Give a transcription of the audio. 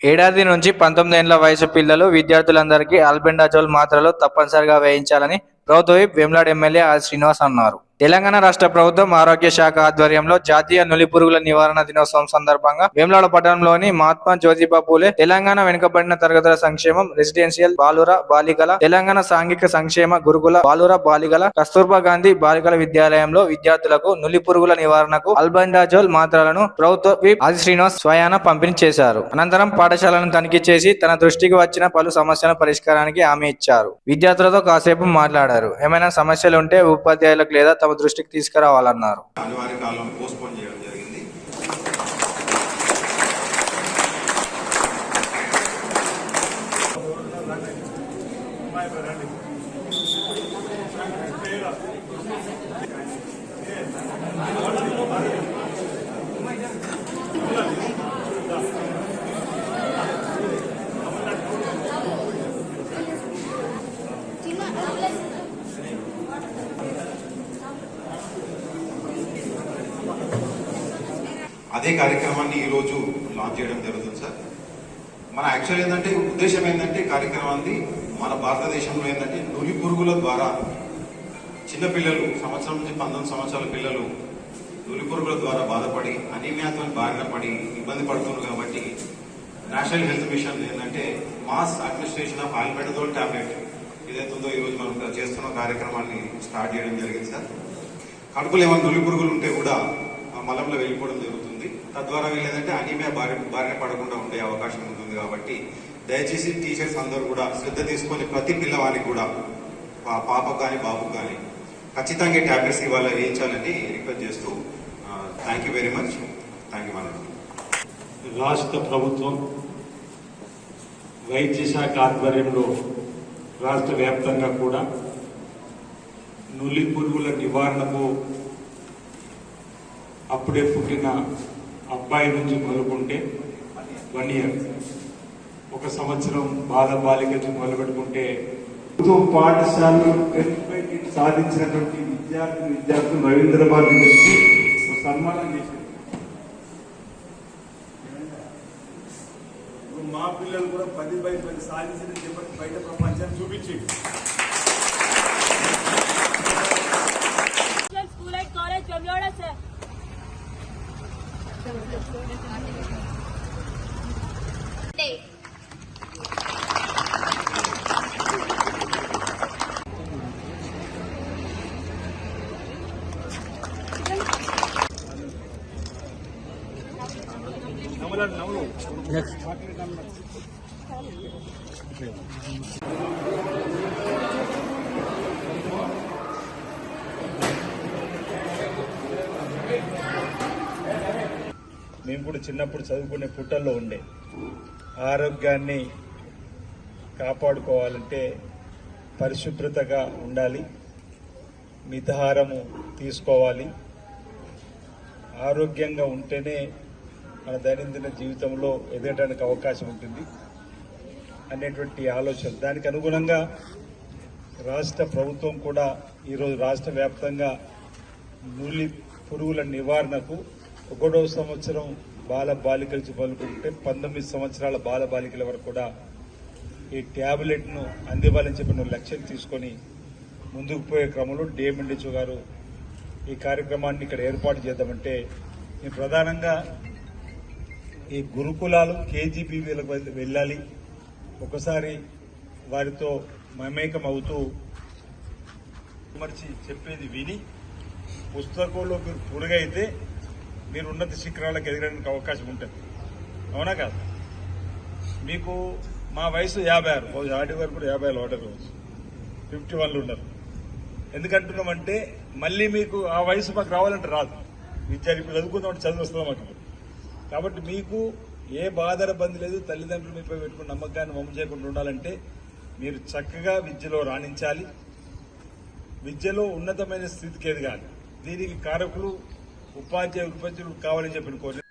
ఏడాది నుంచి 19 ఏళ్ల వయసు పిల్లలు, విద్యార్థులందరికీ ఆల్బెండజోల్ మాత్రలు తప్పనిసరిగా వేయించాలని ప్రభుత్వ whip Vemulawada MLA R. Srinivas అన్నారు. తెలంగాణ రాష్ట్ర ప్రభుత్వం ఆరోగ్య శాఖ ఆధ్వర్యంలో జాతీయ నులిపురుగుల నివారణ దినోత్సవం సందర్భంగా వేములాడ పట్టణంలోని మహాత్మా జ్యోతిబా పూలే తెలంగాణ వెనుకబడిన తరగతుల సంక్షేమం రెసిడెన్షియల్ బాలుర బాలికల తెలంగాణ సాంఘిక సంక్షేమ గురుకుల బాలుర బాలికల కస్తూర్బా గాంధీ బాలికల విద్యాలయంలో విద్యార్థులకు నులిపురుగుల నివారణకు ఆల్బెండజోల్ మాత్రలను ప్రభుత్వ విప్ ఆర్. శ్రీనివాస్ స్వయాన పంపిణీ చేశారు. అనంతరం పాఠశాలను తనిఖీ చేసి తన దృష్టికి వచ్చిన పలు సమస్యల పరిష్కారానికి హామీ ఇచ్చారు. విద్యార్థులతో కాసేపు మాట్లాడారు. ఏమైనా సమస్యలు ఉంటే ఉపాధ్యాయులకు లేదా తమ దృష్టికి తీసుకురావాలన్నారు. అదే కార్యక్రమాన్ని ఈరోజు లాంచ్ చేయడం జరుగుతుంది సార్. మన యాక్చువల్ ఏంటంటే ఉద్దేశం ఏంటంటే కార్యక్రమాన్ని మన భారతదేశంలో ఏంటంటే నులి పురుగుల ద్వారా చిన్నపిల్లలు సంవత్సరం నుంచి 19 సంవత్సరాల పిల్లలు నులి పురుగుల ద్వారా బాధపడి అనీమియాతో బారిన పడి ఇబ్బంది పడుతున్నారు. కాబట్టి నేషనల్ హెల్త్ మిషన్ ఏంటంటే mass administration of albendazole tablet ఏదైతుందో ఈరోజు మనం చేస్తున్న కార్యక్రమాన్ని స్టార్ట్ చేయడం జరిగింది సార్. కడుపులో ఏమైనా నులి పురుగులు ఉంటే కూడా మలంలో వెళ్ళిపోవడం జరుగుతుంది. తద్వారా వీళ్ళేంటంటే అనీమియా బారిన పడకుండా ఉండే అవకాశం ఉంటుంది. కాబట్టి దయచేసి టీచర్స్ అందరూ కూడా శ్రద్ధ తీసుకొని ప్రతి పిల్లవానికి కూడా పాపకు కానీ బాబుకు కానీ ఖచ్చితంగా ట్యాబ్లెట్స్ ఇవాళ వేయించాలని రిక్వెస్ట్ చేస్తూ thank you very much. Thank you madam. రాష్ట్ర ప్రభుత్వం వైద్య శాఖ ఆధ్వర్యంలో రాష్ట్ర వ్యాప్తంగా కూడా నులి పురుగుల నివారణకు అప్పుడే పుట్టిన అబ్బాయి నుంచి మొదలుకుంటే 1 year, 1 సంవత్సరం బాలిక నుంచి మొదలుపెట్టుకుంటే పాఠశాలలో సాధించినటువంటి విద్యార్థులు రవీంద్రబాద్ నుంచి సన్మానం చేశారు. మా పిల్లలు కూడా 10/10 సాధించిన చెప్పి బయట ప్రపంచాన్ని చూపించి మేము కూడా చిన్నప్పుడు చదువుకునే పుట్టల్లో ఉండే ఆరోగ్యాన్ని కాపాడుకోవాలంటే పరిశుభ్రతగా ఉండాలి, మితాహారము తీసుకోవాలి, ఆరోగ్యంగా ఉంటేనే మన దైనందిన జీవితంలో ఎదగడానికి అవకాశం ఉంటుంది అనేటువంటి ఆలోచన. దానికి అనుగుణంగా రాష్ట్ర ప్రభుత్వం కూడా ఈరోజు రాష్ట్ర వ్యాప్తంగా నులి పురుగుల నివారణకు 1వ సంవత్సరం బాలికల నుంచి మొదలుకుంటే 19 సంవత్సరాల బాలికల వరకు కూడా ఈ ట్యాబ్లెట్ను అందివ్వాలని చెప్పిన లక్ష్యం తీసుకొని ముందుకు పోయే క్రమంలో డిఎంఎన్హెచ్ఓ గారు ఈ కార్యక్రమాన్ని ఇక్కడ ఏర్పాటు చేద్దామంటే మేము ప్రధానంగా ఈ గురుకులాలు కేజీబీవీలకు వెళ్ళాలి, ఒకసారి వారితో మమేకం అవుతూ మర్చి చెప్పేది విని పుస్తకంలో మీరు పురుగైతే మీరు ఉన్నత శిఖరాలకు ఎదగడానికి అవకాశం ఉంటుంది. అవునా కాదు? మీకు మా వయసు 56, ఆడి వరకు కూడా 50 ఓటర్ రోజు 51 ఉన్నారు. ఎందుకంటున్నామంటే మళ్ళీ మీకు ఆ వయసు మాకు రావాలంటే రాదు. విద్యార్థి చదువుకుందామంటే చదువు వస్తుందా మాకు. కాబట్టి మీకు ఏ బాధర బంది లేదు, తల్లిదండ్రులు మీపై పెట్టుకున్న నమ్మకాన్ని వమ్ము చేయకుండా ఉండాలంటే మీరు చక్కగా విద్యలో రాణించాలి, విద్యలో ఉన్నతమైన స్థితికి ఎదగాలి. దీనికి కారకులు ఉపాధ్యాయులు కావాలని చెప్పిన కోరి